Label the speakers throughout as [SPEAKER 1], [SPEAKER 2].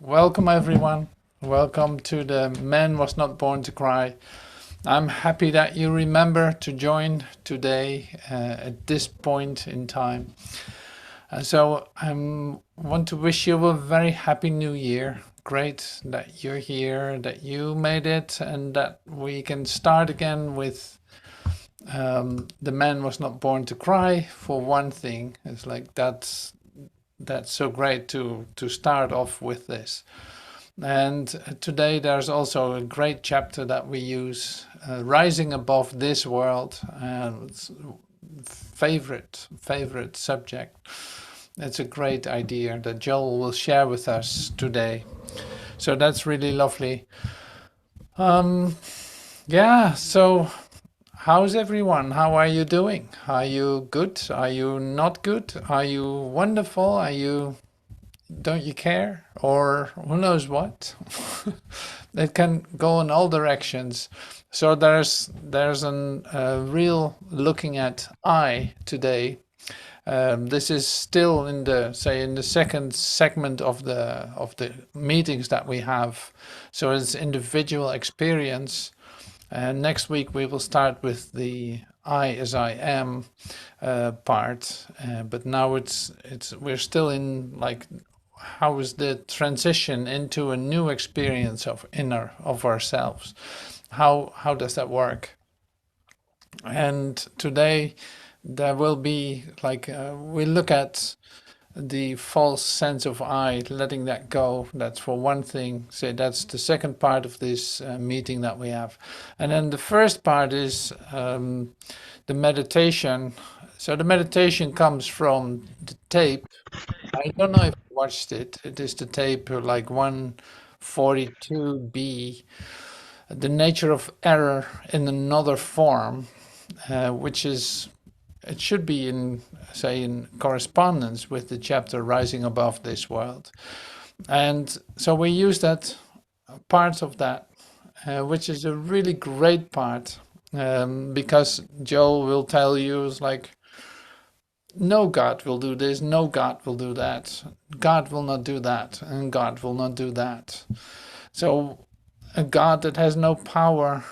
[SPEAKER 1] Welcome everyone. Welcome to the Man Was Not Born to Cry. I'm happy that you remember to join today at this point in time. So I want to wish you a very happy new year. Great that you're here, that you made it, and that we can start again with The Man Was Not Born to Cry. For one thing, it's like that's so great to start off with this. And today there's also a great chapter that we use, Rising Above This World. It's favorite subject. It's a great idea that Joel will share with us today. So that's really lovely. Yeah, so how's everyone? How are you doing? Are you good? Are you not good? Are you wonderful? Are you don't you care? Or who knows what? It can go in all directions. So there's a real looking at I today. This is still in the second segment of the meetings that we have. So it's individual experience. And next week we will start with the I as I am part. But now we're still in like, how is the transition into a new experience of ourselves? How does that work? And today there will be like we look at the false sense of I, letting that go. That's for one thing. So that's the second part of this meeting that we have. And then the first part is the meditation. So the meditation comes from the tape. I don't know if you watched it. It is the tape like 142B, The Nature of Error in Another Form, which is, it should be in correspondence with the chapter Rising Above This World. And so we use that, parts of that, which is a really great part, because Joel will tell you, it's like, no God will do this, no God will do that, God will not do that, and God will not do that. So a God that has no power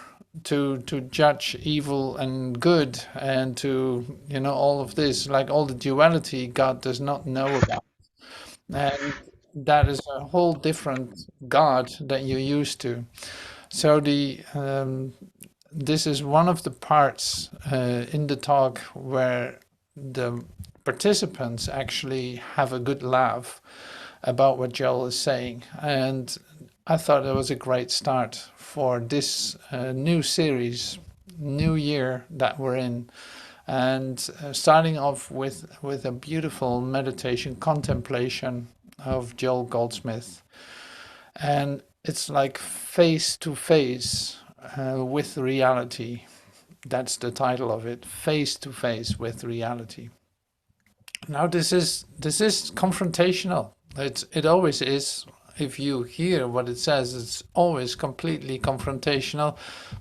[SPEAKER 1] to judge evil and good, and to, all of this, like all the duality, God does not know about. And that is a whole different God that you're used to. So this is one of the parts in the talk where the participants actually have a good laugh about what Joel is saying. And I thought it was a great start for this new series, new year that we're in. And starting off with a beautiful meditation contemplation of Joel Goldsmith. And it's like face to face with reality. That's the title of it, Face to Face with Reality. Now this is confrontational. It always is. If you hear what it says, it's always completely confrontational,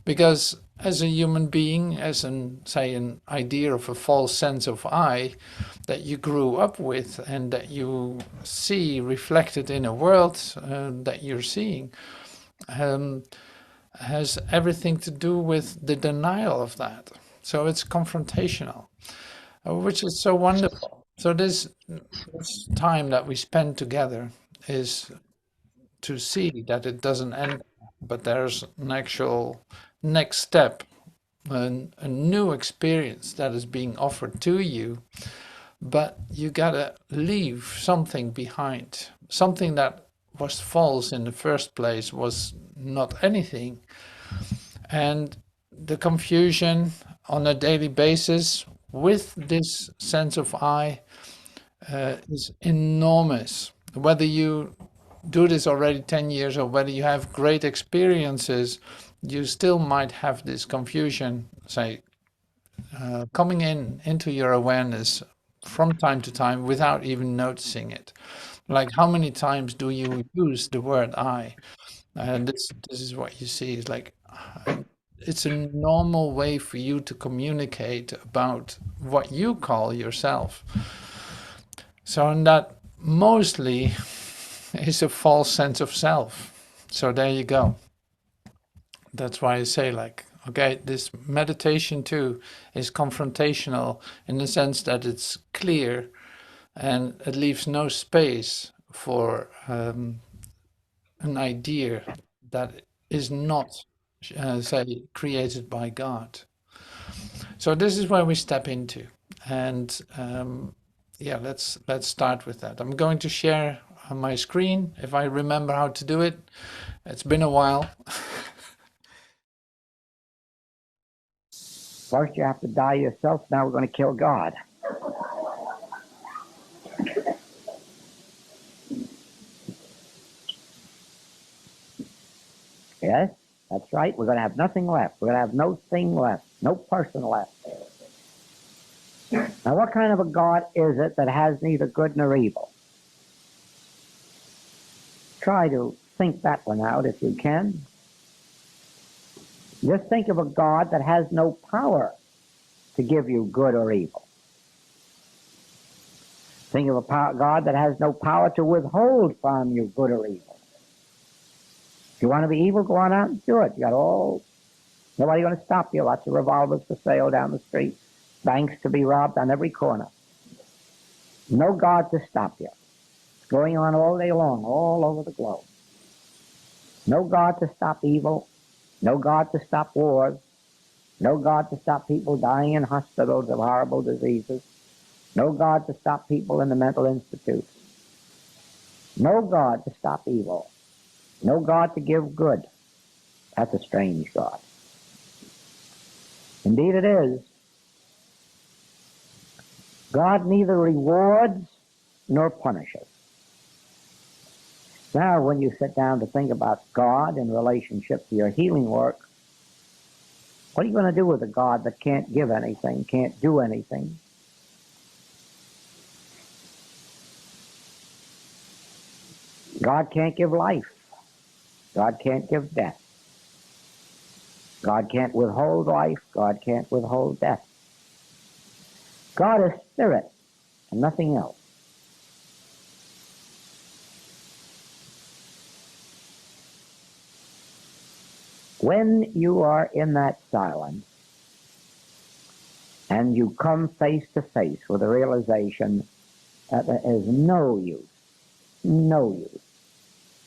[SPEAKER 1] because as a human being, as an idea of a false sense of I that you grew up with and that you see reflected in a world that you're seeing, has everything to do with the denial of that. So it's confrontational, which is so wonderful. So this time that we spend together is to see that it doesn't end, but there's an actual next step, a new experience that is being offered to you. But you gotta leave something behind, something that was false in the first place, was not anything. And the confusion on a daily basis with this sense of I is enormous. Whether you do this already 10 years or whether you have great experiences, you still might have this confusion, coming into your awareness from time to time without even noticing it. Like, how many times do you use the word I? And this is what you see. It's like, it's a normal way for you to communicate about what you call yourself. So in that, mostly is a false sense of self. So there you go. That's why I say, like, okay, this meditation too is confrontational in the sense that it's clear and it leaves no space for an idea that is not, say, created by God. So this is where we step into, and yeah, let's start with that. I'm going to share on my screen if I remember how to do it. It's been a while.
[SPEAKER 2] First you have to die yourself, now we're going to kill God. Yes, that's right. We're going to have nothing left. We're going to have no thing left, no person left. Now what kind of a God is it that has neither good nor evil? Try to think that one out if you can. Just think of a God that has no power to give you good or evil. Think of a God that has no power to withhold from you good or evil. If you want to be evil, go on out and do it. You got nobody going to stop you. Lots of revolvers for sale down the street. Banks to be robbed on every corner. No God to stop you. It's going on all day long, all over the globe. No God to stop evil. No God to stop wars. No God to stop people dying in hospitals of horrible diseases. No God to stop people in the mental institutes. No God to stop evil. No God to give good. That's a strange God. Indeed it is. God neither rewards nor punishes. Now, when you sit down to think about God in relationship to your healing work, what are you going to do with a God that can't give anything, can't do anything? God can't give life. God can't give death. God can't withhold life. God can't withhold death. God is spirit and nothing else. When you are in that silence and you come face to face with the realization that there is no use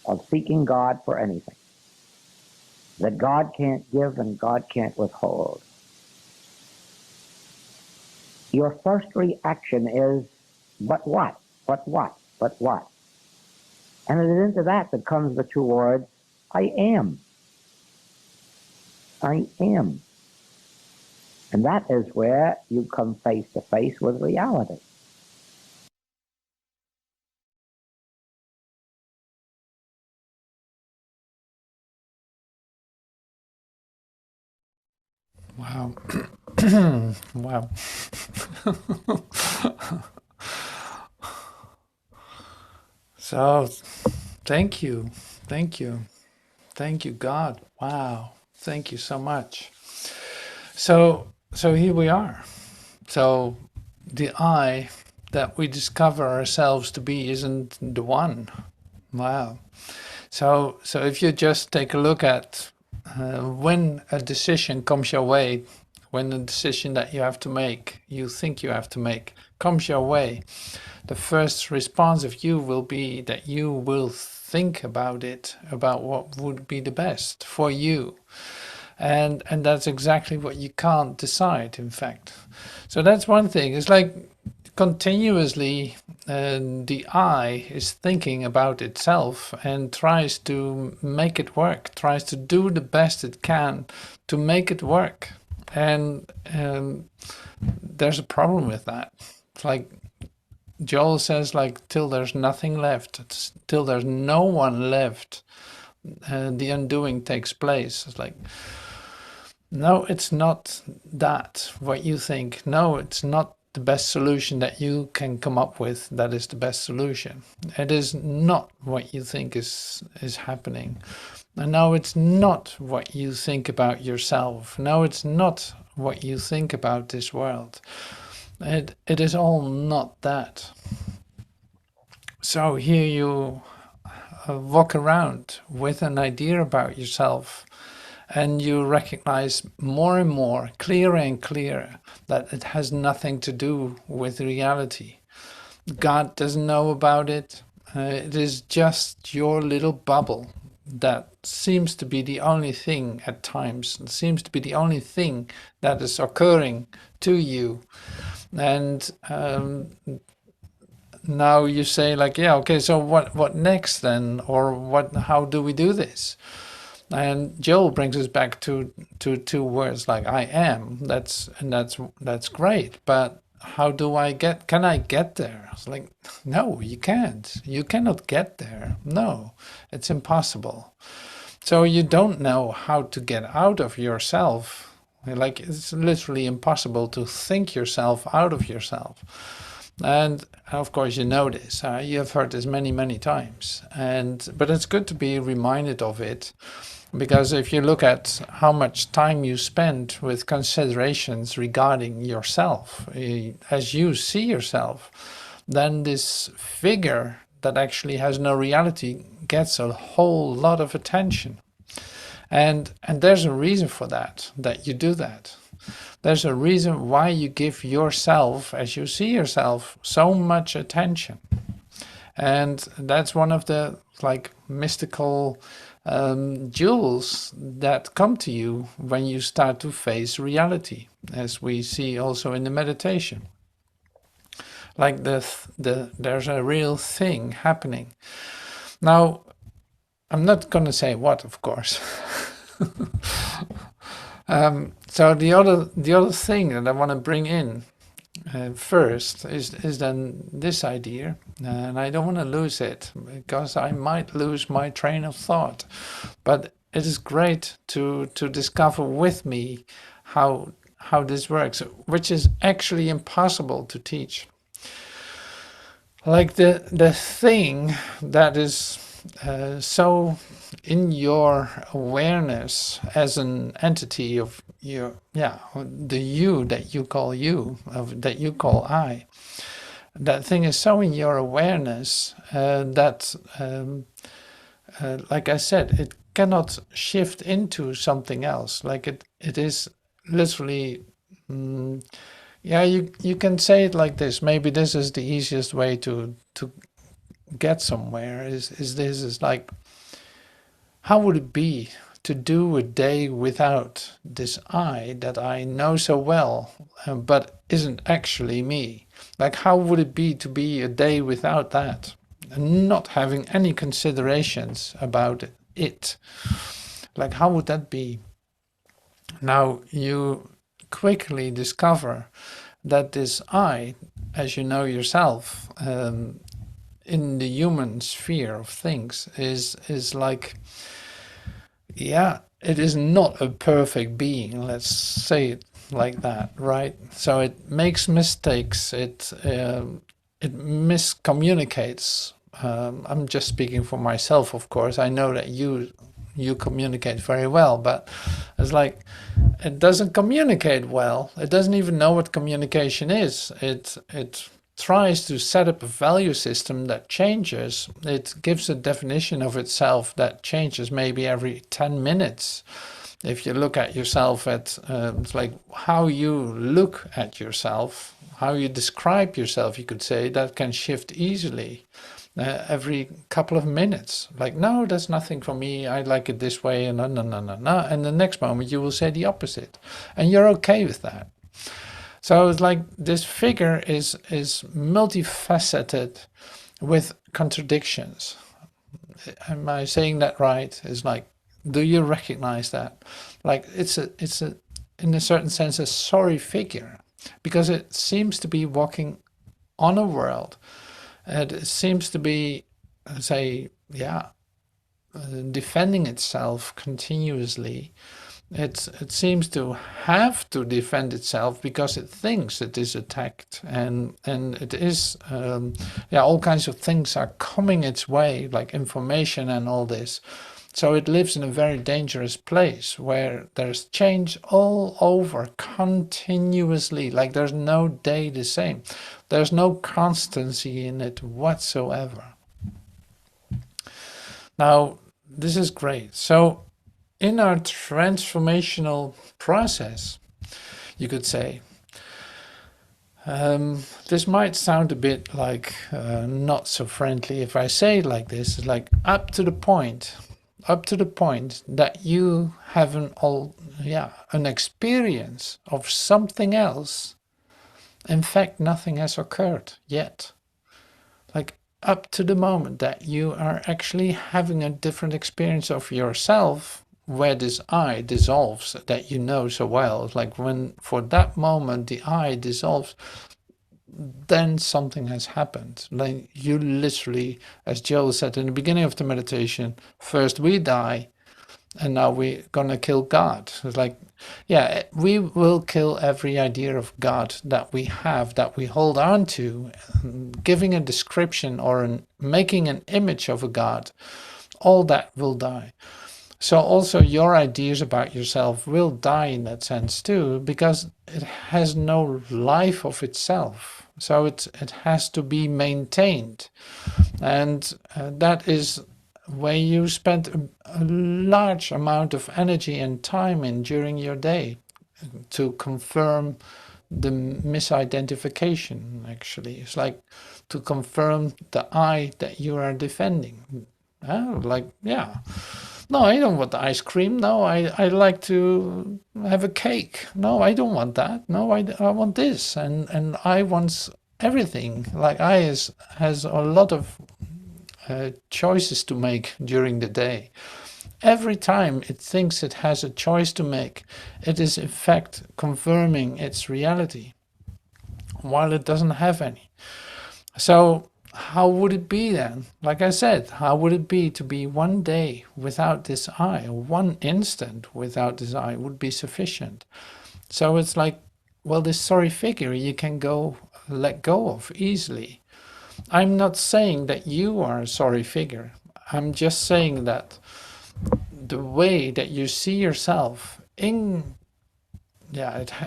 [SPEAKER 2] of seeking God for anything, that God can't give and God can't withhold, your first reaction is, but what? But what? But what? And it is into that comes the two words, I am. I am. And that is where you come face to face with reality.
[SPEAKER 1] Wow. Wow. So, thank you. Thank you. Thank you, God. Wow. Thank you so much. So here we are. So the I that we discover ourselves to be isn't the one. Wow. So if you just take a look at when a decision comes your way, when the decision that you have to make, you think you have to make, comes your way, the first response of you will be that you will think about it, about what would be the best for you. And that's exactly what you can't decide, in fact. So that's one thing. It's like continuously the I is thinking about itself and tries to make it work, tries to do the best it can to make it work. And there's a problem with that. It's like Joel says, like, till there's nothing left, till there's no one left, the undoing takes place. It's like, no, it's not that what you think. No, it's not the best solution that you can come up with that is the best solution. It is not what you think is happening. And no, it's not what you think about yourself. No, it's not what you think about this world. It is all not that. So here you walk around with an idea about yourself, and you recognize more and more, clearer and clearer, that it has nothing to do with reality. God doesn't know about it. It is just your little bubble that seems to be the only thing at times, it seems to be the only thing that is occurring to you. And now you say like, yeah, okay, so what next then? Or how do we do this? And Joel brings us back to two words like I am. That's great. But how do can I get there? It's like, no, you can't. You cannot get there. No, it's impossible. So you don't know how to get out of yourself. Like, it's literally impossible to think yourself out of yourself. And of course, you know this. You have heard this many, many times. But it's good to be reminded of it, because if you look at how much time you spend with considerations regarding yourself, as you see yourself, then this figure that actually has no reality gets a whole lot of attention. And there's a reason for that you do that. There's a reason why you give yourself, as you see yourself, so much attention. And that's one of the like mystical jewels that come to you when you start to face reality, as we see also in the meditation. Like there's a real thing happening. Now, I'm not going to say what, of course. So the other thing that I want to bring in first is then this idea, and I don't want to lose it because I might lose my train of thought. But it is great to discover with me how this works, which is actually impossible to teach. Like the thing that is so in your awareness as an entity of your, the you that you call that you call I, that thing is so in your awareness that like I said, it cannot shift into something else. Like it is literally you can say it like this. Maybe this is the easiest way to get somewhere, is like, how would it be to do a day without this I that I know so well, but isn't actually me? Like, how would it be to be a day without that and not having any considerations about it? Like, how would that be? Now, you quickly discover that this I, as you know yourself, in the human sphere of things is like, it is not a perfect being, let's say it like that, right? So it makes mistakes, it miscommunicates. I'm just speaking for myself, of course. I know that you communicate very well, but it's like, it doesn't communicate well. It doesn't even know what communication is. It tries to set up a value system that changes. It gives a definition of itself that changes maybe every 10 minutes. If you look at yourself it's like how you look at yourself, how you describe yourself, you could say, that can shift easily every couple of minutes. Like, no, that's nothing for me. I like it this way, and no. And the next moment you will say the opposite. And you're okay with that. So it's like this figure is multifaceted with contradictions. Am I saying that right? It's like, do you recognize that? Like, it's in a certain sense a sorry figure, because it seems to be walking on a world. It seems to be, defending itself continuously. It seems to have to defend itself because it thinks it is attacked, and it is all kinds of things are coming its way, like information and all this. So it lives in a very dangerous place where there's change all over continuously. Like, there's no day the same. There's no constancy in it whatsoever. Now, this is great. So, in our transformational process, you could say, this might sound a bit like not so friendly if I say it like this. It's like up to the point that you have an experience of something else. In fact, nothing has occurred yet. Like up to the moment that you are actually having a different experience of yourself, where this I dissolves that you know so well. Like when for that moment the I dissolves, then something has happened. Like you literally, as Joel said in the beginning of the meditation, first we die, and now we're gonna kill God. It's like, yeah, we will kill every idea of God that we have, that we hold on to, giving a description or making an image of a God. All that will die. So also your ideas about yourself will die in that sense too, because it has no life of itself. So it has to be maintained, and that is where you spend a large amount of energy and time in during your day to confirm the misidentification. Actually, it's like to confirm the I that you are defending. Like, yeah, no, I don't want the ice cream. No, I like to have a cake. No, I don't want that. No, I want this. And I want everything. Like I has a lot of choices to make during the day. Every time it thinks it has a choice to make, it is in fact confirming its reality, while it doesn't have any. So, how would it be then? Like I said, how would it be to be one day without this I, or one instant without this I would be sufficient? So it's like, well, this sorry figure you can let go of easily. I'm not saying that you are a sorry figure. I'm just saying that the way that you see yourself it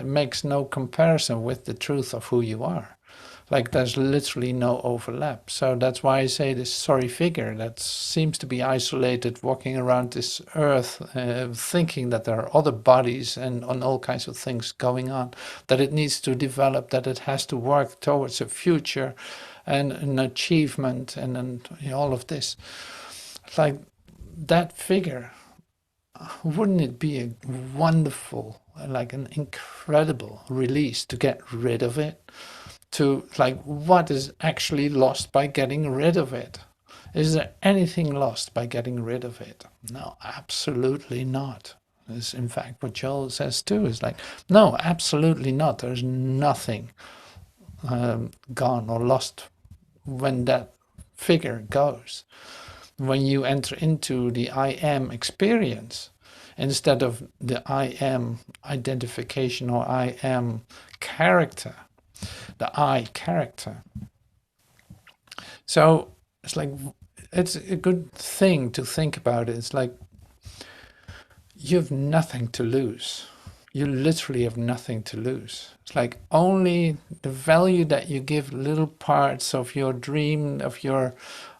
[SPEAKER 1] makes no comparison with the truth of who you are. Like there's literally no overlap. So that's why I say this sorry figure that seems to be isolated, walking around this earth, thinking that there are other bodies and all kinds of things going on, that it needs to develop, that it has to work towards a future and an achievement and all of this. Like that figure, wouldn't it be a wonderful, like an incredible release to get rid of it? To like, what is actually lost by getting rid of it? Is there anything lost by getting rid of it? No, absolutely not. Is in fact what Joel says too. Is like, no, absolutely not. There's nothing gone or lost when that figure goes. When you enter into the I am experience, instead of the I am identification or I am character, the I character. So it's like, it's a good thing to think about it. It's like you have nothing to lose. You literally have nothing to lose. It's like only the value that you give little parts of your dream, of your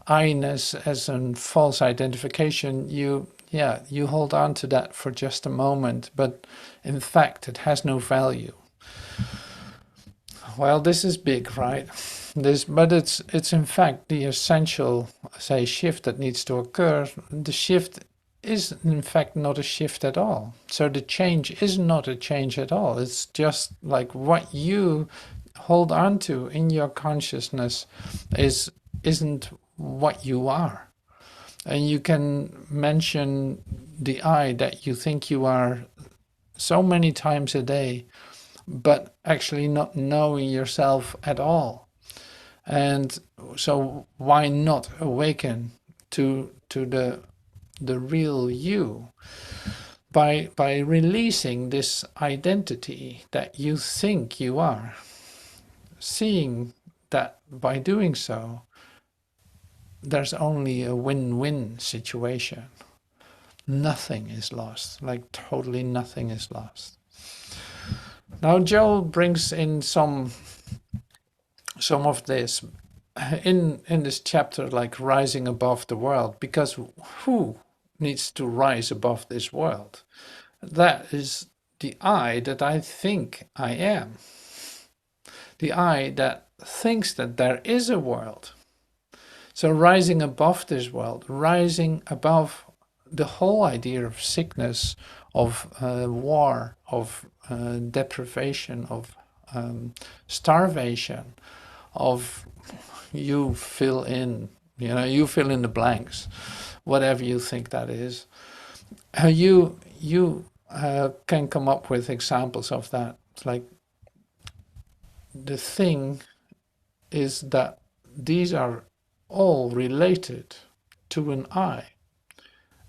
[SPEAKER 1] I-ness as a false identification, you hold on to that for just a moment, but in fact it has no value. Well, this is big, right? But it's in fact the essential, say, shift that needs to occur. The shift is in fact not a shift at all. So the change is not a change at all. It's just like what you hold on to in your consciousness isn't what you are. And you can mention the I that you think you are so many times a day, but actually not knowing yourself at all. And so why not awaken to the real you by releasing this identity that you think you are, seeing that by doing so there's only a win-win situation. Nothing is lost, like totally nothing is lost. Now Joel brings in some of this in this chapter, like rising above the world, because who needs to rise above this world? That is the I that I think I am. The I that thinks that there is a world. So rising above this world, rising above the whole idea of sickness, of war, of deprivation, of starvation, of you fill in, you fill in the blanks, whatever you think that is. You can come up with examples of that. It's like the thing is that these are all related to an I,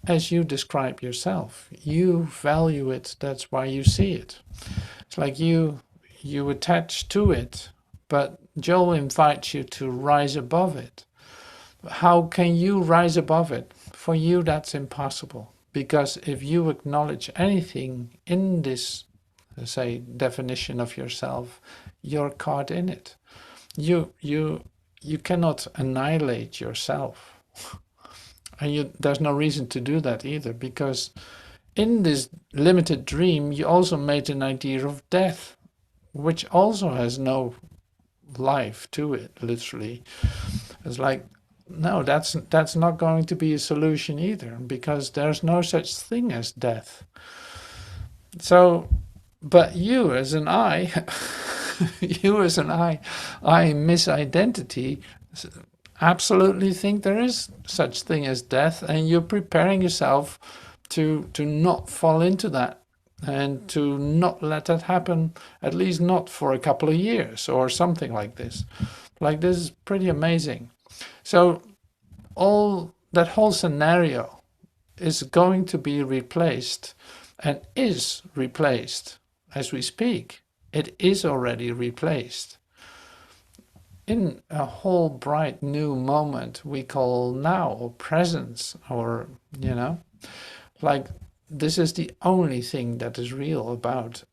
[SPEAKER 1] as you describe yourself. You value it, that's why you see it. It's like you attach to it, but Joel invites you to rise above it. How can you rise above it? For you, that's impossible. Because if you acknowledge anything in this, say, definition of yourself, you're caught in it. You cannot annihilate yourself. And there's no reason to do that either, because in this limited dream, you also made an idea of death, which also has no life to it, literally. It's like, no, that's not going to be a solution either, because there's no such thing as death. So, but you as an I, you as an I misidentity, absolutely think there is such thing as death, and you're preparing yourself to not fall into that and to not let that happen, at least not for a couple of years or something like this. Like, this is pretty amazing. So all that whole scenario is going to be replaced, and is replaced as we speak. It is already replaced in a whole bright new moment we call now, or presence, or like, this is the only thing that is real about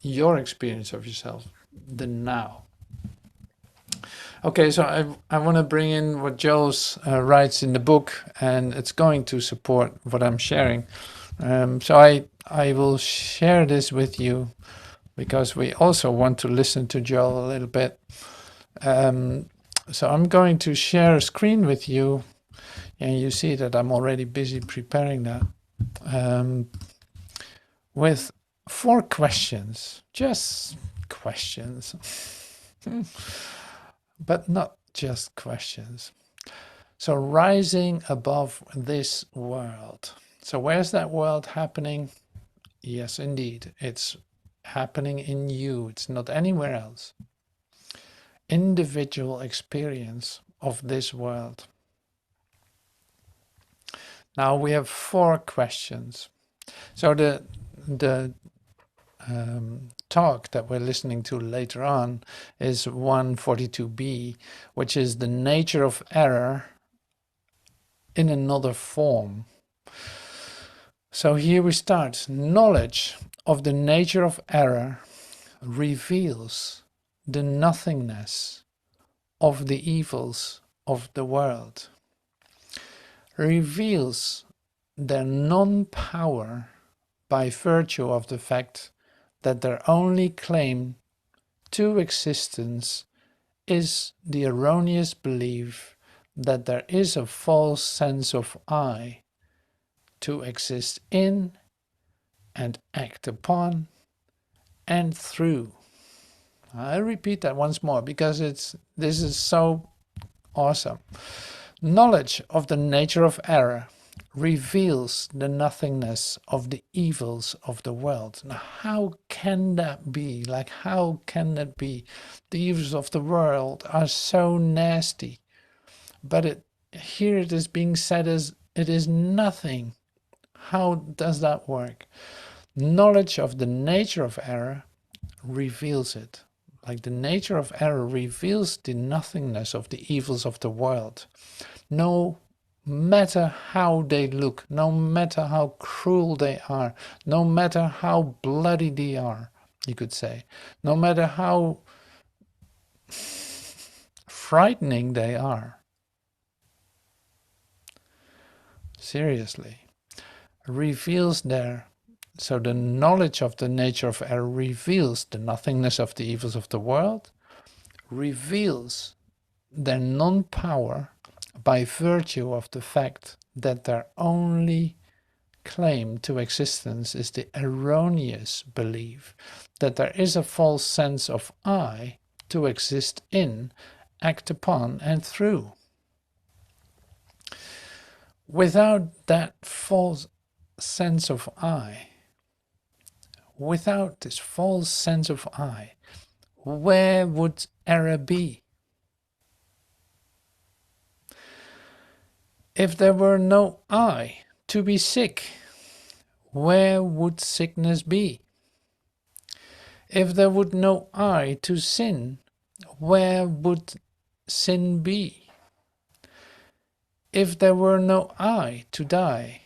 [SPEAKER 1] your experience of yourself, the now. Okay, so I want to bring in what Joel writes in the book, and it's going to support what I'm sharing. So I will share this with you because we also want to listen to Joel a little bit. So I'm going to share a screen with you, and you see that I'm already busy preparing that, with 4 questions, just questions, but not just questions. So rising above this world. So where's that world happening? Yes, indeed, it's happening in you. It's not anywhere else. Individual experience of this world. Now we have 4 questions. So the talk that we're listening to later on is 142b, which is the nature of error in another form. So here we start. Knowledge of the nature of error reveals the nothingness of the evils of the world, reveals their non-power by virtue of the fact that their only claim to existence is the erroneous belief that there is a false sense of I to exist in and act upon and through. I repeat that once more because this is so awesome. Knowledge of the nature of error reveals the nothingness of the evils of the world. Now, how can that be? Like, how can that be? The evils of the world are so nasty, but here it is being said as it is nothing. How does that work? Knowledge of the nature of error reveals it. Like, the nature of error reveals the nothingness of the evils of the world. No matter how they look, no matter how cruel they are, no matter how bloody they are, you could say, no matter how frightening they are. Seriously. Reveals their, so the knowledge of the nature of error reveals the nothingness of the evils of the world, reveals their non-power by virtue of the fact that their only claim to existence is the erroneous belief that there is a false sense of I to exist in, act upon, and through. Without that false sense of I, without this false sense of I, where would error be? If there were no I to be sick, where would sickness be? If there would no I to sin, where would sin be? If there were no I to die,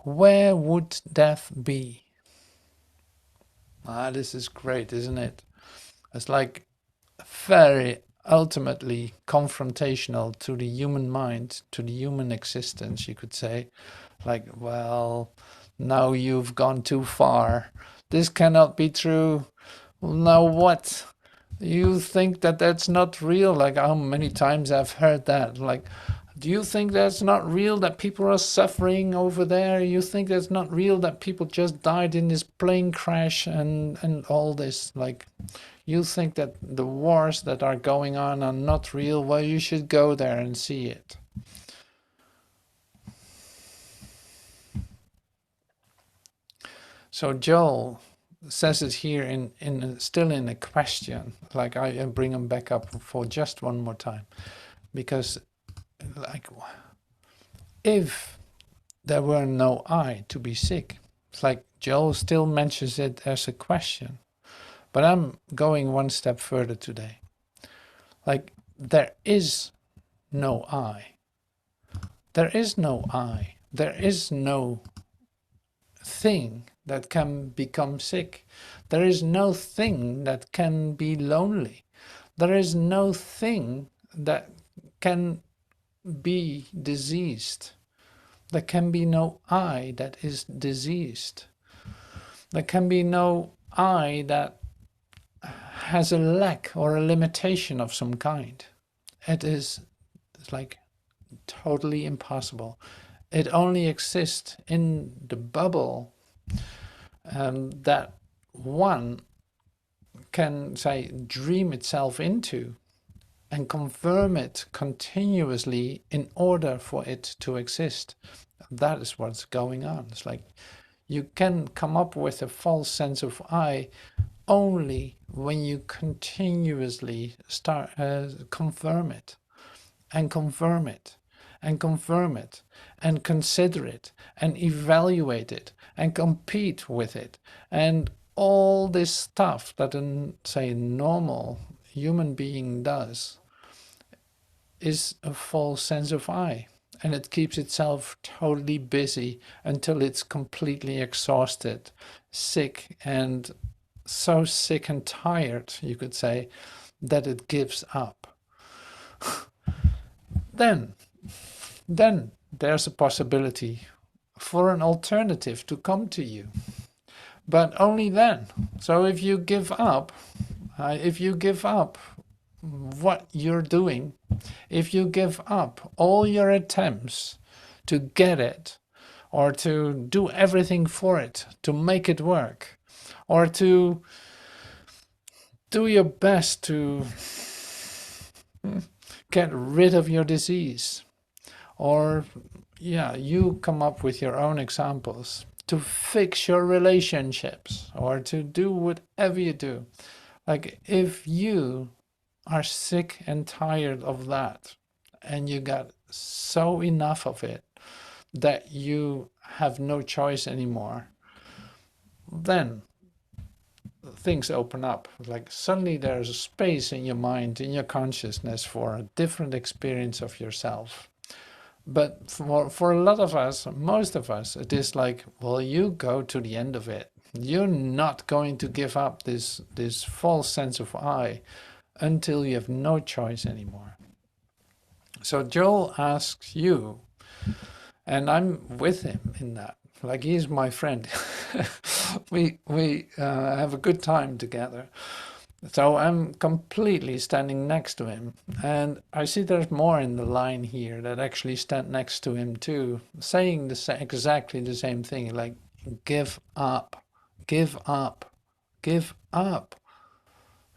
[SPEAKER 1] where would death be? This is great, isn't it? It's like very ultimately confrontational to the human mind, to the human existence, you could say. Like, well, now you've gone too far. This cannot be true. Well, now what? You think that that's not real? Like, how many times I've heard that? Like, do you think that's not real that people are suffering over there? You think that's not real that people just died in this plane crash and all this? Like, you think that the wars that are going on are not real? Well, you should go there and see it. So Joel says it here still in a question. Like, I bring him back up for just one more time, because like, if there were no I to be sick, it's like Joel still mentions it as a question, but I'm going one step further today. Like, there is no I. There is no I. There is no thing that can become sick. There is no thing that can be lonely. There is no thing that can be diseased. There can be no I that is diseased. There can be no I that has a lack or a limitation of some kind. It's like totally impossible. It only exists in the bubble that one can, say, dream itself into and confirm it continuously in order for it to exist. That is what's going on. It's like you can come up with a false sense of I only when you continuously start confirm it and confirm it and confirm it and consider it and evaluate it and compete with it and all this stuff that a, say, normal human being does is a false sense of I, and it keeps itself totally busy until it's completely exhausted, sick, and so sick and tired, you could say, that it gives up. Then there's a possibility for an alternative to come to you, but only then. So if you give up what you're doing, if you give up all your attempts to get it, or to do everything for it, to make it work, or to do your best to get rid of your disease, or you come up with your own examples, to fix your relationships, or to do whatever you do. Like, if you are sick and tired of that, and you got so enough of it that you have no choice anymore, then things open up. Like, suddenly there's a space in your mind, in your consciousness, for a different experience of yourself. But for a lot of us, most of us, it is like, well, you go to the end of it. You're not going to give up this false sense of I until you have no choice anymore. So Joel asks you, and I'm with him in that. Like he's my friend. We have a good time together. So I'm completely standing next to him, and I see there's more in the line here that actually stand next to him too, saying exactly the same thing, like give up, give up, give up,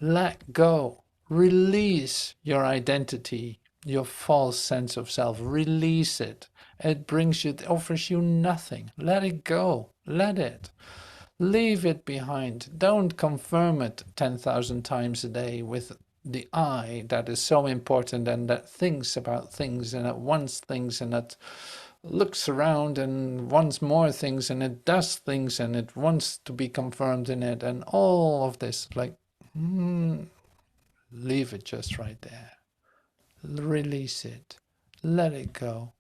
[SPEAKER 1] let go, release your identity, your false sense of self, release it. It brings you, it offers you nothing. Let it go, let it. Leave it behind. Don't confirm it 10,000 times a day with the I that is so important and that thinks about things and that wants things and that looks around and wants more things and it does things and it wants to be confirmed in it and all of this. Like, leave it just right there. Release it. Let it go.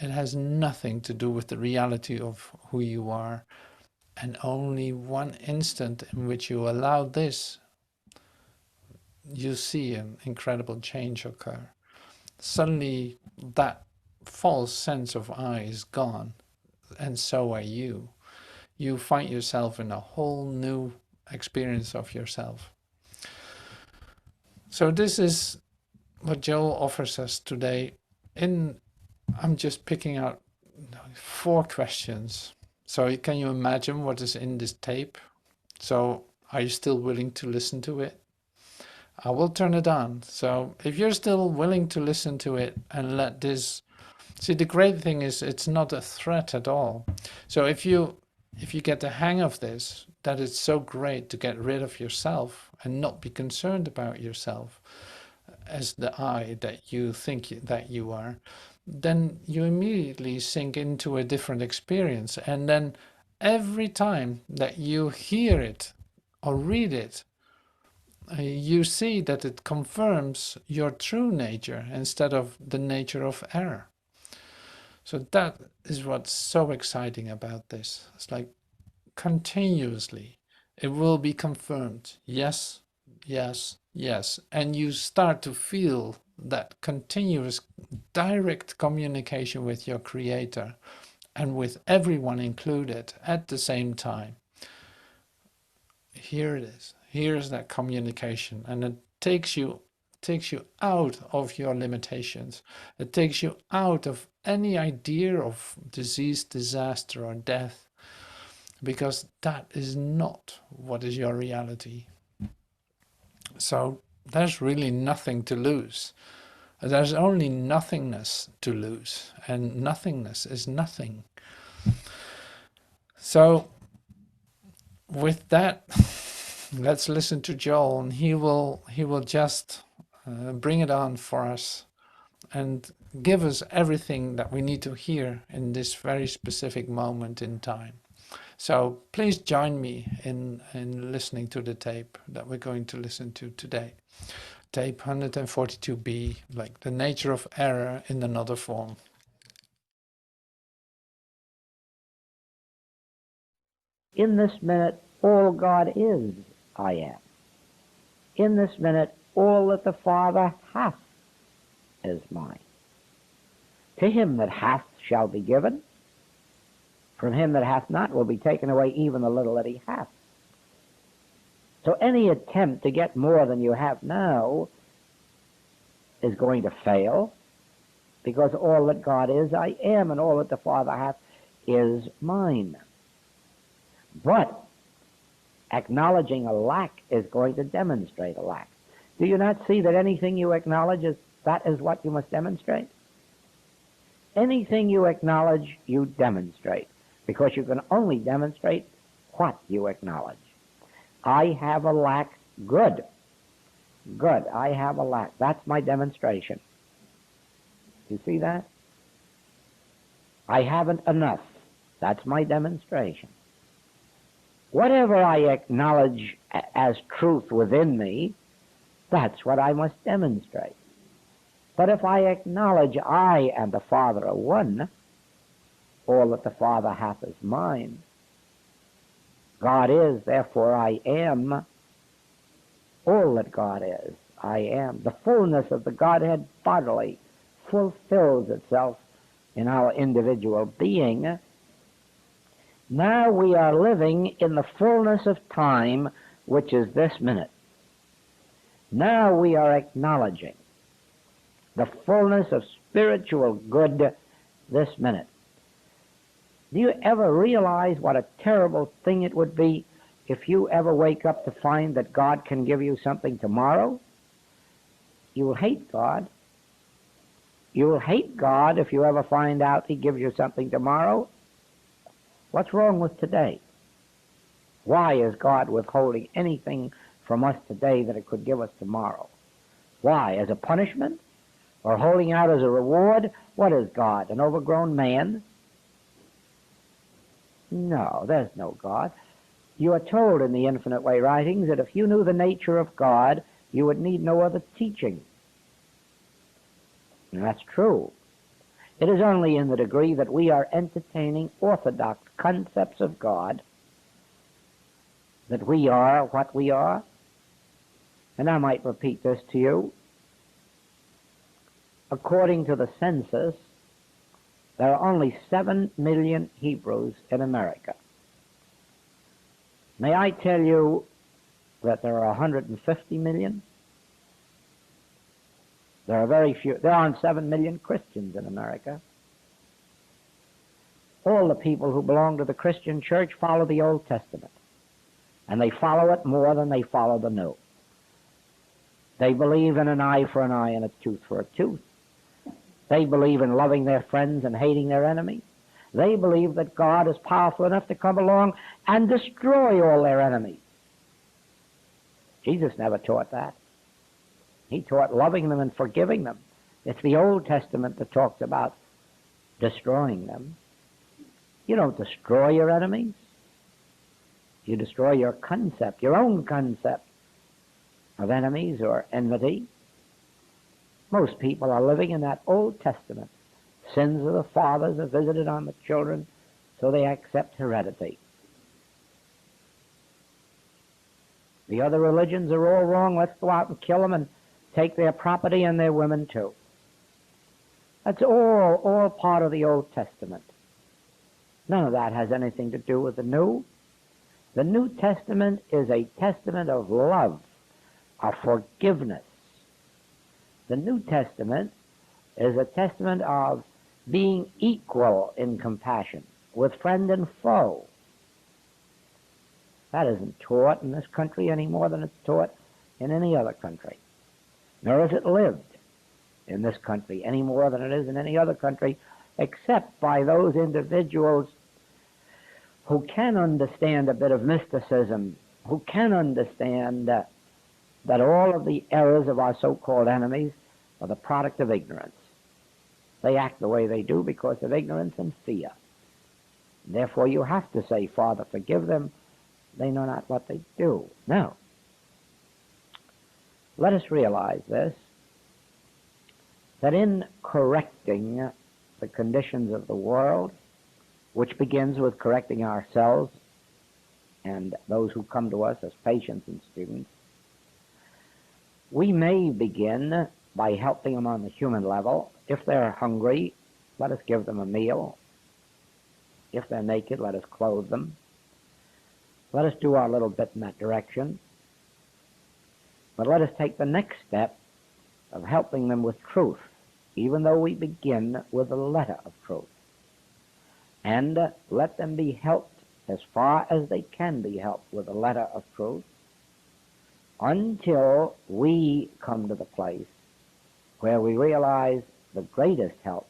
[SPEAKER 1] It has nothing to do with the reality of who you are. And only one instant in which you allow this, you see an incredible change occur. Suddenly that false sense of I is gone, and so are you. You find yourself in a whole new experience of yourself. So this is what Joel offers us today. I'm just picking out 4 questions. So can you imagine what is in this tape? So are you still willing to listen to it? I will turn it on. So if you're still willing to listen to it and let this, see, the great thing is it's not a threat at all. So if you get the hang of this, that it's so great to get rid of yourself and not be concerned about yourself as the I that you think that you are, then you immediately sink into a different experience. And then every time that you hear it or read it, you see that it confirms your true nature instead of the nature of error. So that is what's so exciting about this. It's like continuously it will be confirmed. Yes, yes, yes. And you start to feel that continuous direct communication with your creator and with everyone included at the same time. Here it is. Here's that communication, and it takes you out of your limitations. It takes you out of any idea of disease, disaster, or death, because that is not what is your reality. So there's really nothing to lose. There's only nothingness to lose, and nothingness is nothing. So with that, let's listen to Joel, and he will just bring it on for us and give us everything that we need to hear in this very specific moment in time. So please join me in listening to the tape that we're going to listen to today. Tape 142b, like the nature of error in another form.
[SPEAKER 2] In this minute, all God is, I am. In this minute, all that the Father hath is mine. To him that hath shall be given. From him that hath not will be taken away even the little that he hath. So any attempt to get more than you have now is going to fail, because all that God is, I am, and all that the Father hath is mine. But acknowledging a lack is going to demonstrate a lack. Do you not see that anything you acknowledge, that is what you must demonstrate? Anything you acknowledge, you demonstrate, because you can only demonstrate what you acknowledge. I have a lack, good. Good, I have a lack. That's my demonstration. You see that? I haven't enough. That's my demonstration. Whatever I acknowledge as truth within me, that's what I must demonstrate. But if I acknowledge I and the Father are one, all that the Father hath is mine, God is, therefore I am, all that God is, I am. The fullness of the Godhead bodily, fulfills itself in our individual being, now we are living in the fullness of time, which is this minute. Now we are acknowledging the fullness of spiritual good this minute. Do you ever realize what a terrible thing it would be if you ever wake up to find that God can give you something tomorrow? You will hate God. You will hate God if you ever find out He gives you something tomorrow. What's wrong with today? Why is God withholding anything from us today that it could give us tomorrow? Why? As a punishment? Or holding out as a reward? What is God? An overgrown man? No, there's no God. You are told in the Infinite Way writings that if you knew the nature of God, you would need no other teaching. And that's true. It is only in the degree that we are entertaining orthodox concepts of God that we are what we are. And I might repeat this to you. According to the census, there are only 7 million Hebrews in America. May I tell you that there are 150 million? There are very few. There aren't 7 million Christians in America. All the people who belong to the Christian church follow the Old Testament, and they follow it more than they follow the New. They believe in an eye for an eye and a tooth for a tooth. They believe in loving their friends and hating their enemies. They believe that God is powerful enough to come along and destroy all their enemies. Jesus never taught that. He taught loving them and forgiving them. It's the Old Testament that talks about destroying them. You don't destroy your enemies. You destroy your concept, your own concept of enemies or enmity. Most people are living in that Old Testament. Sins of the fathers are visited on the children, so they accept heredity. The other religions are all wrong. Let's go out and kill them and take their property and their women too. That's all part of the Old Testament. None of that has anything to do with the New. The New Testament is a testament of love, of forgiveness. The New Testament is a testament of being equal in compassion with friend and foe. That isn't taught in this country any more than it's taught in any other country. Nor is it lived in this country any more than it is in any other country, except by those individuals who can understand a bit of mysticism, who can understand that all of the errors of our so-called enemies are the product of ignorance. They act the way they do because of ignorance and fear. Therefore, you have to say, Father, forgive them. They know not what they do. No. Let us realize this, that in correcting the conditions of the world, which begins with correcting ourselves and those who come to us as patients and students, we may begin by helping them on the human level. If they're hungry, let us give them a meal. If they're naked, let us clothe them. Let us do our little bit in that direction. But let us take the next step of helping them with truth, even though we begin with the letter of truth. And let them be helped as far as they can be helped with the letter of truth until we come to the place where we realize the greatest help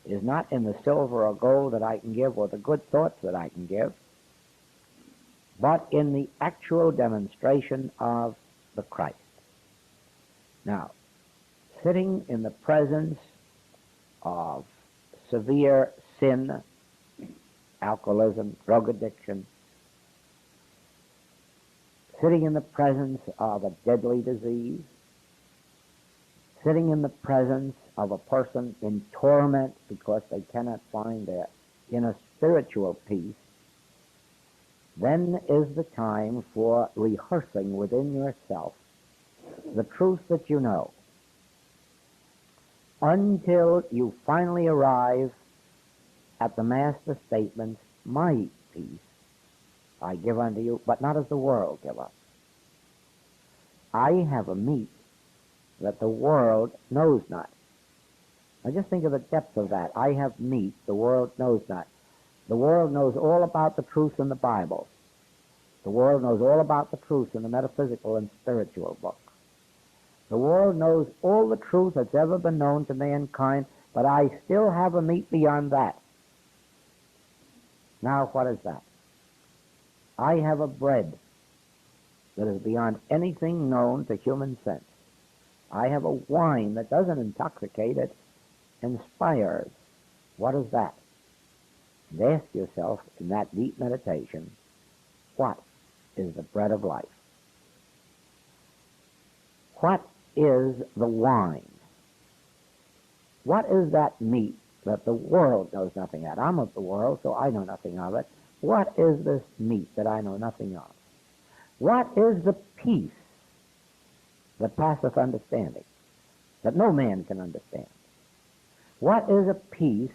[SPEAKER 2] is not in the silver or gold that I can give or the good thoughts that I can give, but in the actual demonstration of the Christ. Now, sitting in the presence of severe sin, alcoholism, drug addiction, sitting in the presence of a deadly disease, sitting in the presence of a person in torment because they cannot find their inner spiritual peace, then is the time for rehearsing within yourself the truth that you know. until you finally arrive at the Master statements, my peace I give unto you, but not as the world giveth. I have a meat that the world knows not. Now just think of the depth of that. I have meat the world knows not. The world knows all about the truth in the Bible. The world knows all about the truth in the metaphysical and spiritual books. The world knows all the truth that's ever been known to mankind, but I still have a meat beyond that. Now what is that? I have a bread that is beyond anything known to human sense. I have a wine that doesn't intoxicate, it inspires. What is that? And ask yourself in that deep meditation, what is the bread of life? What is the wine? What is that meat that the world knows nothing of? I'm of the world, so I know nothing of it. What is this meat that I know nothing of? What is the peace that passeth understanding, that no man can understand? What is a peace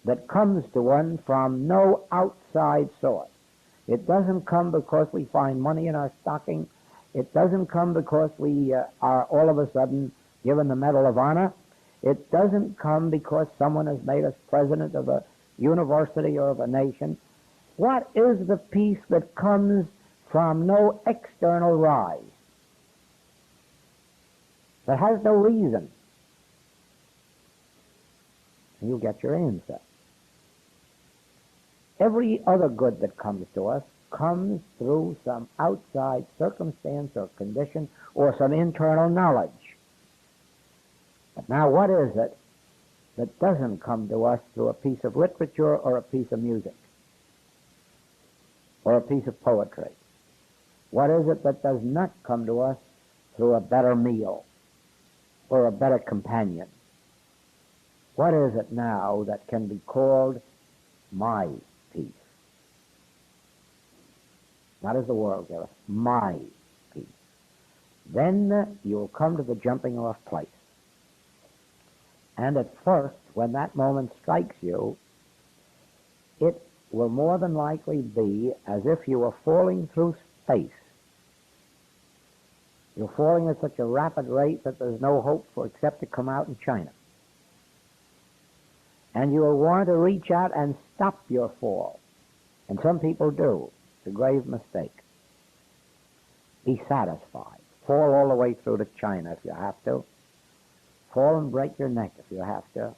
[SPEAKER 2] that comes to one from no outside source? It doesn't come because we find money in our stocking. It doesn't come because we are all of a sudden given the Medal of Honor. It doesn't come because someone has made us president of a university or of a nation. What is the peace that comes from no external rise, that has no reason? And you get your answer. Every other good that comes to us comes through some outside circumstance or condition or some internal knowledge. But now what is it that doesn't come to us through a piece of literature or a piece of music or a piece of poetry? What is it that does not come to us through a better meal or a better companion? What is it now that can be called my peace? Not as the world giveth, my peace. Then you'll come to the jumping off place. And at first, when that moment strikes you, it will more than likely be as if you were falling through space. You're falling at such a rapid rate that there's no hope for except to come out in China. And you'll want to reach out and stop your fall. And some people do. It's a grave mistake. Be satisfied. Fall all the way through to China if you have to. Fall and break your neck if you have to.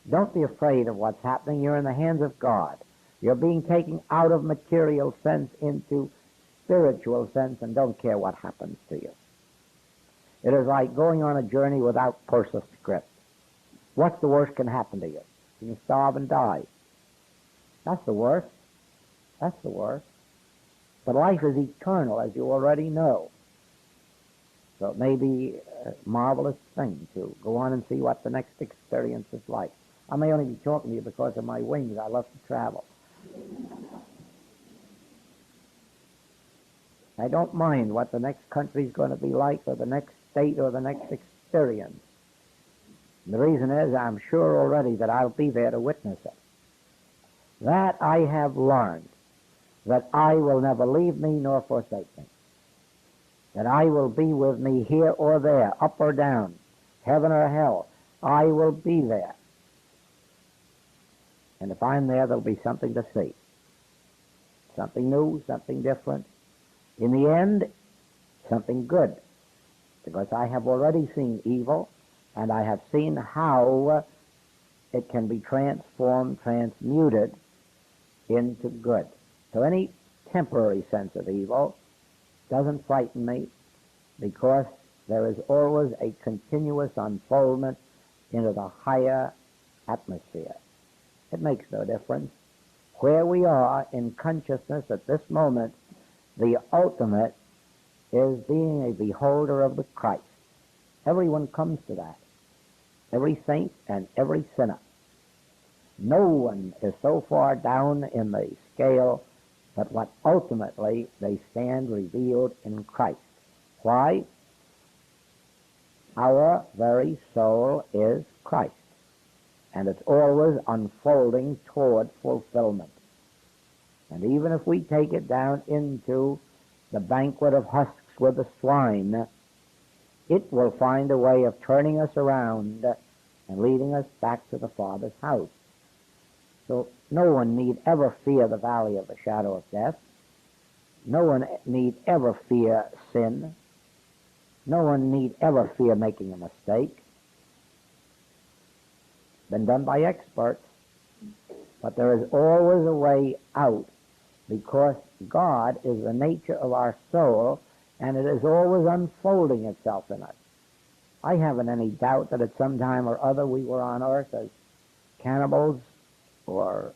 [SPEAKER 2] Don't be afraid of what's happening. You're in the hands of God. You're being taken out of material sense into spiritual sense, and don't care what happens to you. It is like going on a journey without purse or script. What's the worst can happen to you? You can starve and die. That's the worst. That's the worst. But life is eternal, as you already know. So it may be a marvelous thing to go on and see what the next experience is like. I may only be talking to you because of my wings. I love to travel. I don't mind what the next country is going to be like, or the next state, or the next experience. And the reason is I'm sure already that I'll be there to witness it. That I have learned, that I will never leave me nor forsake me. That I will be with me here or there, up or down, heaven or hell. I will be there. And if I'm there, there'll be something to see. Something new, something different. In the end, something good. Because I have already seen evil, and I have seen how it can be transformed, transmuted into good. So any temporary sense of evil doesn't frighten me, because there is always a continuous unfoldment into the higher atmosphere. It makes no difference where we are in consciousness at this moment. The ultimate is being a beholder of the Christ. Everyone comes to that. Every saint and every sinner. No one is so far down in the scale but what ultimately they stand revealed in Christ. Why? Our very soul is Christ, and it's always unfolding toward fulfillment. And even if we take it down into the banquet of husks with the swine, it will find a way of turning us around and leading us back to the Father's house. So no one need ever fear the valley of the shadow of death. No one need ever fear sin. No one need ever fear making a mistake. Been done by experts. But there is always a way out, because God is the nature of our soul, and it is always unfolding itself in us. I haven't any doubt that at some time or other we were on earth as cannibals or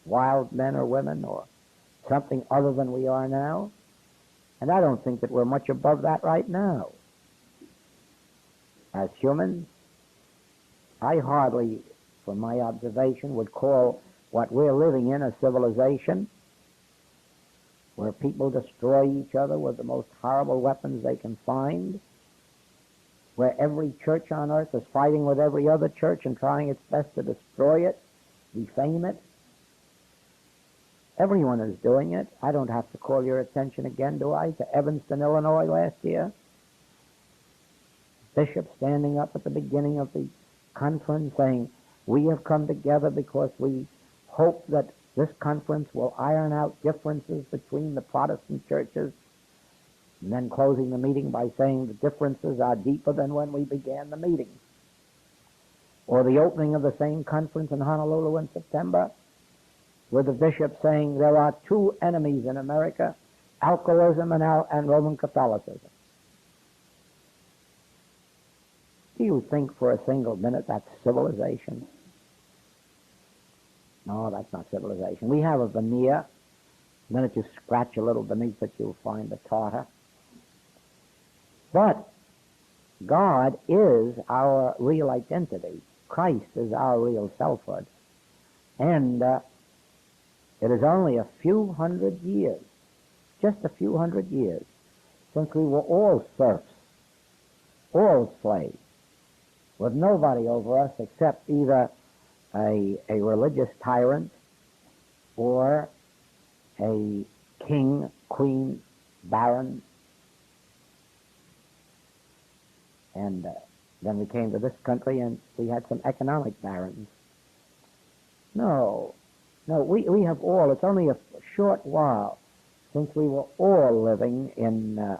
[SPEAKER 2] wild men or women or something other than we are now. And I don't think that we're much above that right now. As humans, I hardly, from my observation, would call what we're living in a civilization, where people destroy each other with the most horrible weapons they can find, where every church on earth is fighting with every other church and trying its best to destroy it, defame it. Everyone is doing it. I don't have to call your attention again, do I, to Evanston, Illinois last year? Bishop standing up at the beginning of the conference saying, we have come together because we hope that this conference will iron out differences between the Protestant churches, and then closing the meeting by saying the differences are deeper than when we began the meeting. Or the opening of the same conference in Honolulu in September, with the bishop saying there are two enemies in America, alcoholism and Roman Catholicism. Do you think for a single minute that's civilization? No, that's not civilization. We have a veneer. The minute you scratch a little beneath it, you'll find the tartar. But God is our real identity. Christ is our real selfhood. And it is only a few hundred years, just a few hundred years, since we were all serfs, all slaves, with nobody over us except either a religious tyrant or a king, queen, baron. And then we came to this country and we had some economic barons. No, we have all, it's only a short while since we were all living in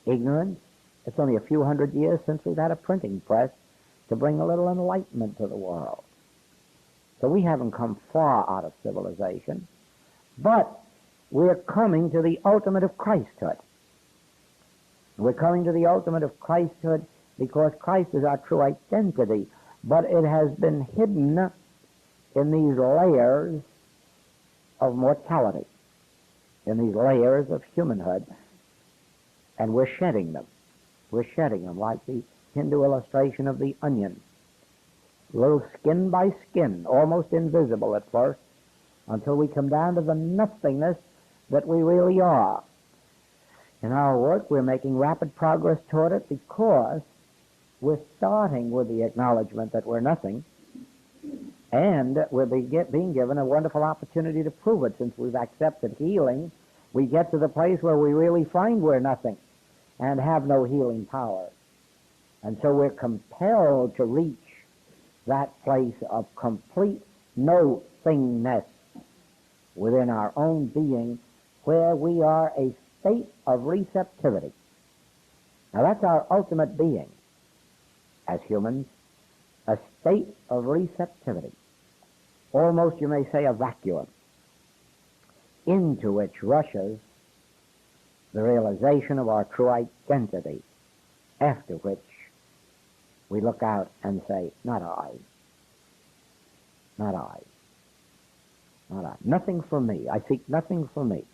[SPEAKER 2] ignorance. It's only a few hundred years since we've had a printing press to bring a little enlightenment to the world. So we haven't come far out of civilization, but we're coming to the ultimate of Christhood. We're coming to the ultimate of Christhood because Christ is our true identity, but it has been hidden in these layers of mortality, in these layers of humanhood, and we're shedding them. We're shedding them like the Hindu illustration of the onion. Little skin by skin, almost invisible at first, until we come down to the nothingness that we really are. In our work, we're making rapid progress toward it because we're starting with the acknowledgement that we're nothing, and we're being given a wonderful opportunity to prove it. Since we've accepted healing, we get to the place where we really find we're nothing and have no healing power. And so we're compelled to reach that place of complete no-thingness within our own being, where we are a state of receptivity. Now that's our ultimate being as humans, a state of receptivity. Almost, you may say, a vacuum, into which rushes the realization of our true identity, after which we look out and say, not I, not I, not I. Nothing for me. I seek nothing for me.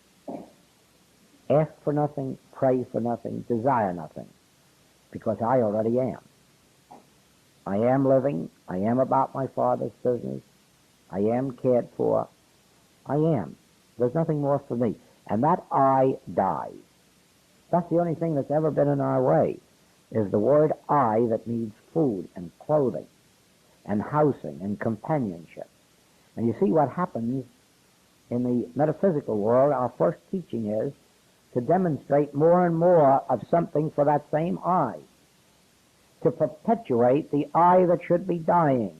[SPEAKER 2] Ask for nothing, pray for nothing, desire nothing, because I already am. I am living. I am about my Father's business. I am cared for. I am. There's nothing more for me. And that I dies. That's the only thing that's ever been in our way. is the word I that needs food and clothing and housing and companionship. And you see what happens in the metaphysical world. Our first teaching is to demonstrate more and more of something for that same I, to perpetuate the I that should be dying.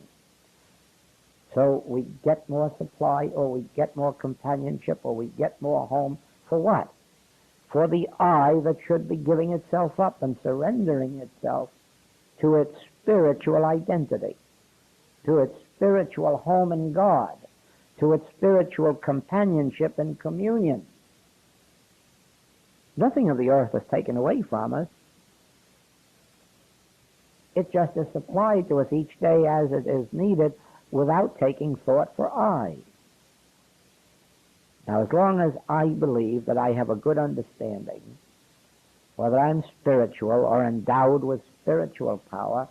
[SPEAKER 2] So we get more supply, or we get more companionship, or we get more home. For what? For the I that should be giving itself up and surrendering itself to its spiritual identity, to its spiritual home in God, to its spiritual companionship and communion. Nothing of the earth is taken away from us. It just is supplied to us each day as it is needed without taking thought for I. Now, as long as I believe that I have a good understanding, or that I'm spiritual or endowed with spiritual power,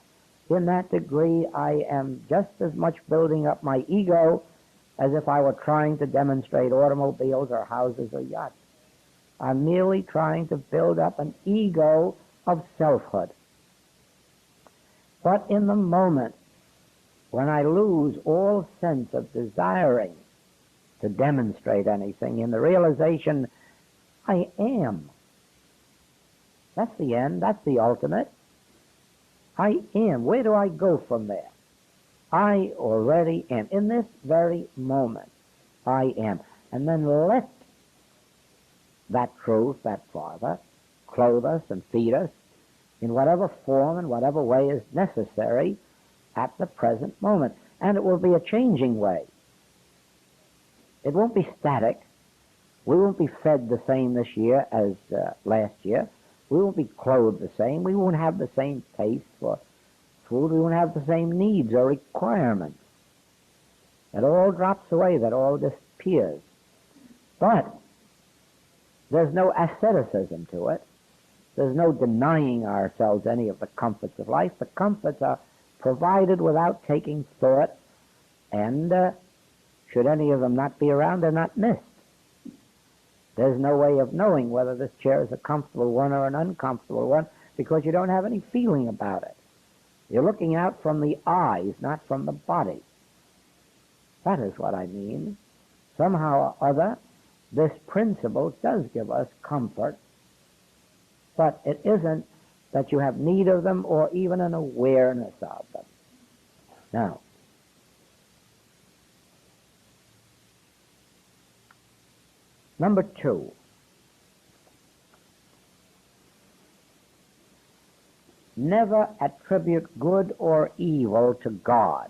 [SPEAKER 2] in that degree I am just as much building up my ego as if I were trying to demonstrate automobiles or houses or yachts. I'm merely trying to build up an ego of selfhood. But in the moment when I lose all sense of desiring to demonstrate anything, in the realization I am, that's the end, that's the ultimate. I am. Where do I go from there? I already am. In this very moment, I am. And then let that truth, that Father, clothe us and feed us in whatever form and whatever way is necessary at the present moment. And it will be a changing way. It won't be static. We won't be fed the same this year as last year. We won't be clothed the same. We won't have the same taste for food. We won't have the same needs or requirements. It all drops away. That all disappears. But there's no asceticism to it. There's no denying ourselves any of the comforts of life. The comforts are provided without taking thought, and should any of them not be around, they're not missed. There's no way of knowing whether this chair is a comfortable one or an uncomfortable one because you don't have any feeling about it. You're looking out from the eyes, not from the body. That is what I mean. Somehow or other, this principle does give us comfort, but it isn't that you have need of them or even an awareness of them. Now, number 2. Never attribute good or evil to God.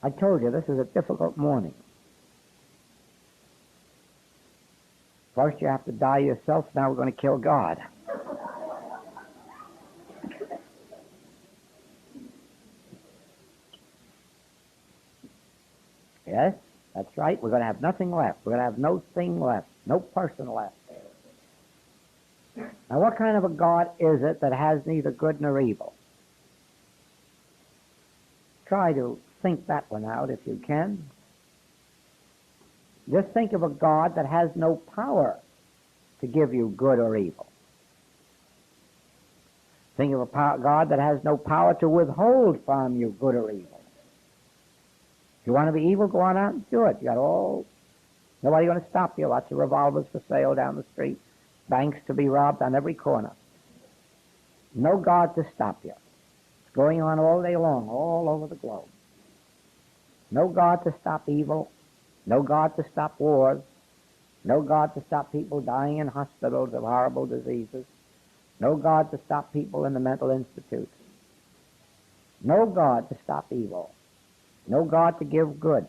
[SPEAKER 2] I told you this is a difficult morning. First you have to die yourself, now we're going to kill God. Yes, that's right. We're going to have nothing left. We're going to have no thing left, no person left. Now, what kind of a God is it that has neither good nor evil? Try to think that one out if you can. Just think of a God that has no power to give you good or evil. Think of a God that has no power to withhold from you good or evil. If you want to be evil, go on out and do it. Nobody going to stop you. Lots of revolvers for sale down the street. Banks to be robbed on every corner. No God to stop you. It's going on all day long, all over the globe. No God to stop evil. No God to stop wars. No God to stop people dying in hospitals of horrible diseases. No God to stop people in the mental institutes. No God to stop evil. No God to give good.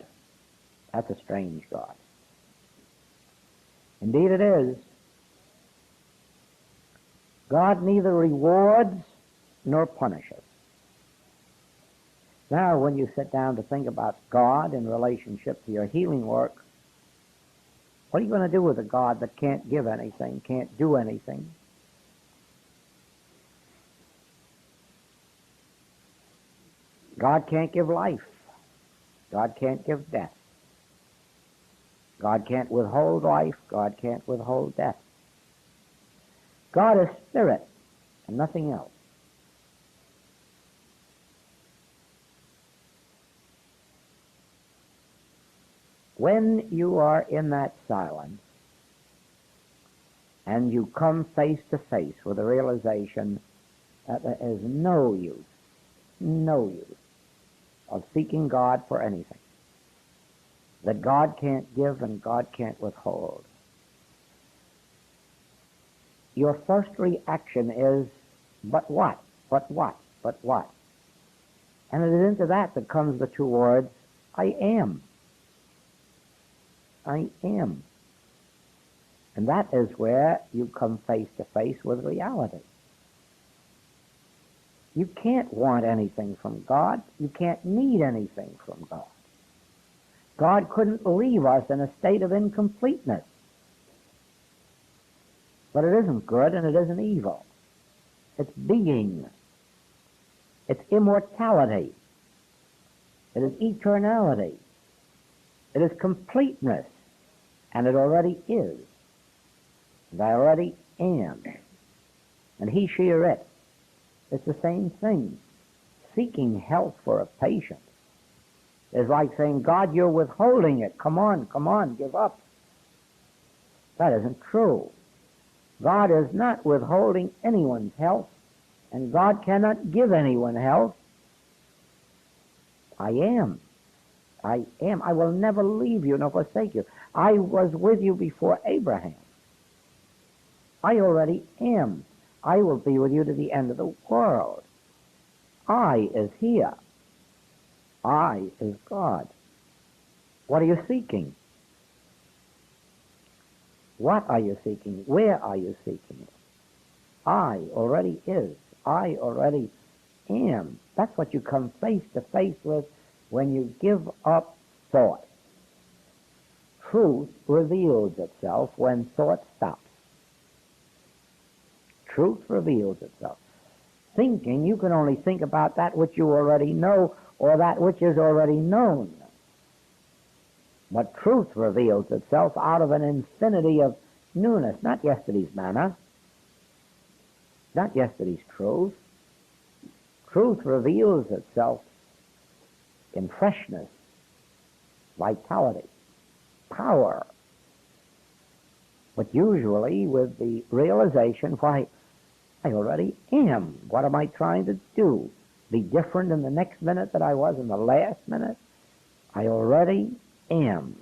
[SPEAKER 2] That's a strange God. Indeed it is. God neither rewards nor punishes. Now, when you sit down to think about God in relationship to your healing work, what are you going to do with a God that can't give anything, can't do anything? God can't give life. God can't give death. God can't withhold life. God can't withhold death. God is spirit. and nothing else. When you are in that silence and you come face to face with the realization that there is no use of seeking God for anything, that God can't give and God can't withhold, your first reaction is, but what? But what? But what? And it is into that comes the two words, I am. I am. And that is where you come face to face with reality. You can't want anything from God. You can't need anything from God. God couldn't leave us in a state of incompleteness. But it isn't good and it isn't evil. It's being. It's immortality. It is eternality. It is completeness. And it already is. And I already am. And he, she, or it. It's the same thing. Seeking health for a patient is like saying, God, you're withholding it. Come on, give up. That isn't true. God is not withholding anyone's health, and God cannot give anyone health. I am. I am. I will never leave you nor forsake you. I was with you before Abraham. I already am. I will be with you to the end of the world. I is here. I is God. What are you seeking? What are you seeking? Where are you seeking it? I already is. I already am. That's what you come face to face with when you give up thought. Truth reveals itself when thought stops. Truth reveals itself. Thinking, you can only think about that which you already know or that which is already known. But truth reveals itself out of an infinity of newness, not yesterday's manna, not yesterday's truth. Truth reveals itself in freshness, vitality, power. But usually with the realization, why, I already am. What am I trying to do? Be different in the next minute that I was in the last minute? I already am.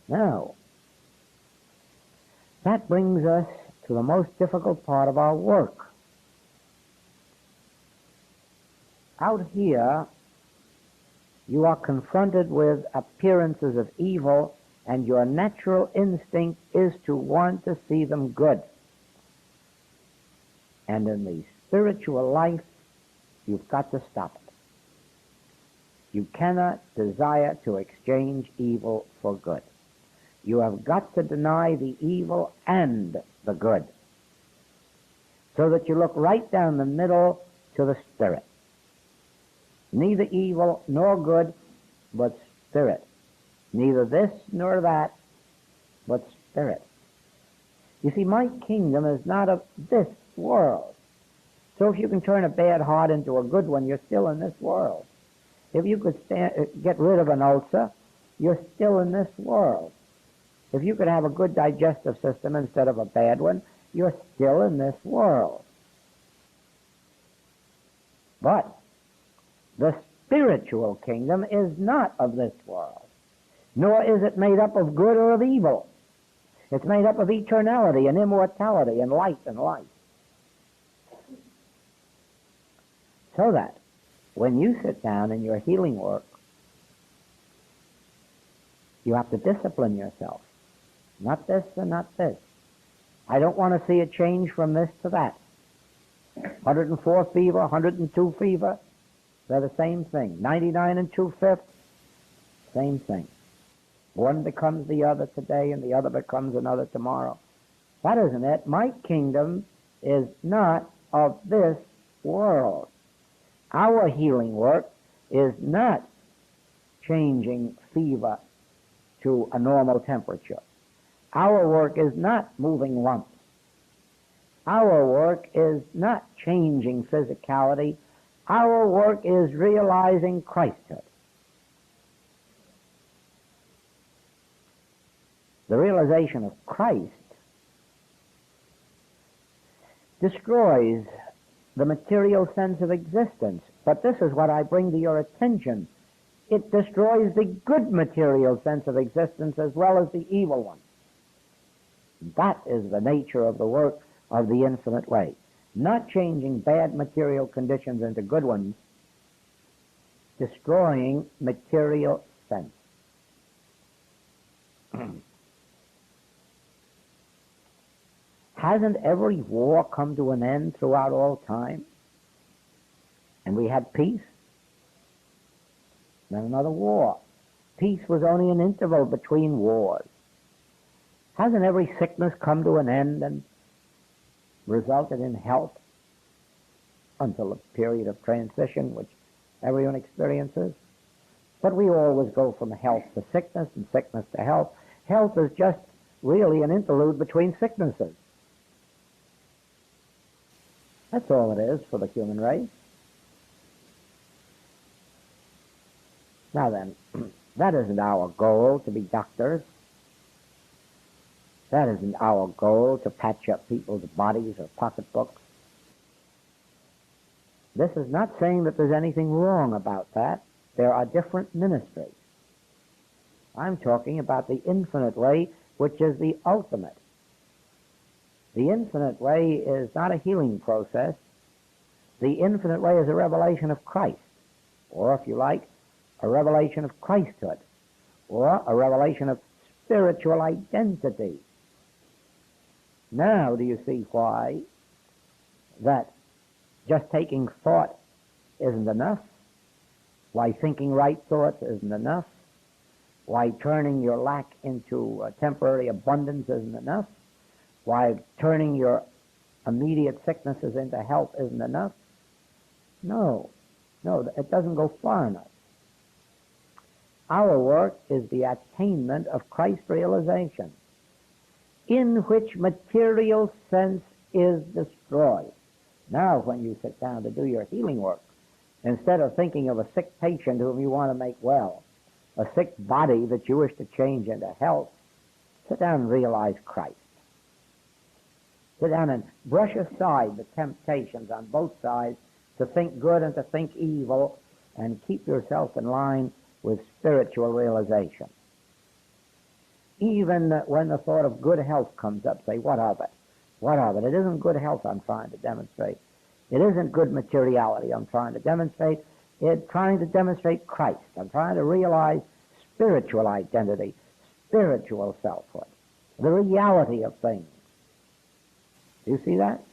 [SPEAKER 2] Now, that brings us to the most difficult part of our work. Out here, you are confronted with appearances of evil, and your natural instinct is to want to see them good. And in the spiritual life, you've got to stop it. You cannot desire to exchange evil for good. You have got to deny the evil and the good, so that you look right down the middle to the spirit. Neither evil nor good, but spirit. Neither this nor that, but spirit. You see, my kingdom is not of this world. So if you can turn a bad heart into a good one, you're still in this world. If you could get rid of an ulcer, you're still in this world. If you could have a good digestive system instead of a bad one, you're still in this world. But the spiritual kingdom is not of this world, nor is it made up of good or of evil. It's made up of eternality and immortality and light and life. So that when you sit down in your healing work, you have to discipline yourself. Not this and not this. I don't want to see a change from this to that. 104 fever, 102 fever, they're the same thing. 99 and 2/5, same thing. One becomes the other today and the other becomes another tomorrow. That isn't it. My kingdom is not of this world. Our healing work is not changing fever to a normal temperature. Our work is not moving lumps. Our work is not changing physicality. Our work is realizing Christhood. The realization of Christ destroys the material sense of existence. But this is what I bring to your attention. It destroys the good material sense of existence as well as the evil one. That is the nature of the work of the infinite way. Not changing bad material conditions into good ones, destroying material sense. Hasn't every war come to an end throughout all time? And we had peace, then another war. Peace was only an interval between wars. Hasn't every sickness come to an end and resulted in health until a period of transition which everyone experiences? But we always go from health to sickness and sickness to health. Health is just really an interlude between sicknesses. That's all it is for the human race. Now then, that isn't our goal to be doctors. That isn't our goal to patch up people's bodies or pocketbooks. This is not saying that there's anything wrong about that. There are different ministries. I'm talking about the infinite way, which is the ultimate. The infinite way is not a healing process. The infinite way is a revelation of Christ, or if you like, a revelation of Christhood, or a revelation of spiritual identity. Now do you see why that just taking thought isn't enough? Why thinking right thoughts isn't enough? Why turning your lack into temporary abundance isn't enough? Why turning your immediate sicknesses into health isn't enough? No, it doesn't go far enough. Our work is the attainment of Christ realization, in which material sense is destroyed. Now, when you sit down to do your healing work, instead of thinking of a sick patient whom you want to make well, a sick body that you wish to change into health, sit down and realize Christ. Sit down and brush aside the temptations on both sides to think good and to think evil, and keep yourself in line with spiritual realization. Even when the thought of good health comes up, say, what of it? What of it? It isn't good health I'm trying to demonstrate. It isn't good materiality I'm trying to demonstrate. It's trying to demonstrate Christ. I'm trying to realize spiritual identity, spiritual selfhood, the reality of things. Do you see that?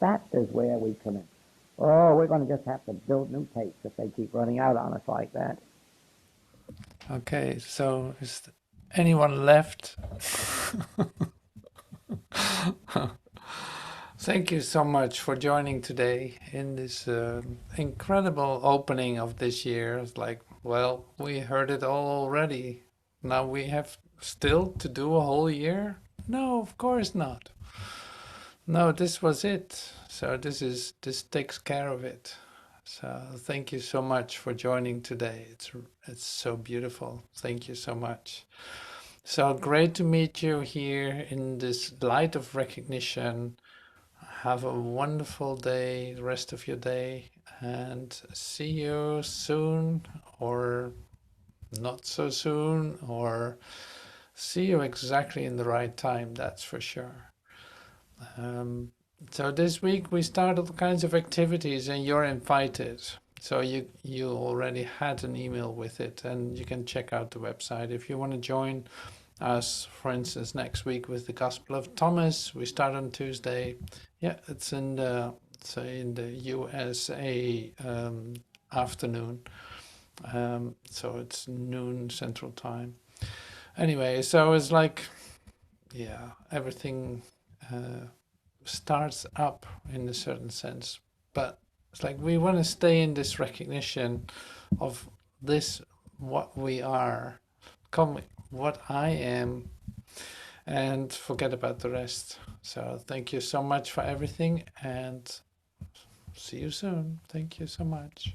[SPEAKER 2] That is where we come in. Oh, we're going to just have to build new tapes if they keep running out on us like that.
[SPEAKER 1] Okay, so is anyone left? Thank you so much for joining today in this incredible opening of this year. It's like, well, we heard it all already. Now we have still to do a whole year? No, of course not. No, this was it. So this takes care of it. So thank you so much for joining today. It's so beautiful. Thank you so much. So great to meet you here in this light of recognition. Have a wonderful day, the rest of your day, and see you soon, or not so soon, or see you exactly in the right time, that's for sure. So this week we start all kinds of activities and you're invited. So you already had an email with it, and you can check out the website. If you want to join us, for instance, next week with the Gospel of Thomas, we start on Tuesday. Yeah, it's in the USA afternoon. So it's noon Central Time. Anyway, so it's like, yeah, everything starts up in a certain sense, but it's like we want to stay in this recognition of this, what we are, come what I am, and forget about the rest. So thank you so much for everything, and see you soon. Thank you so much.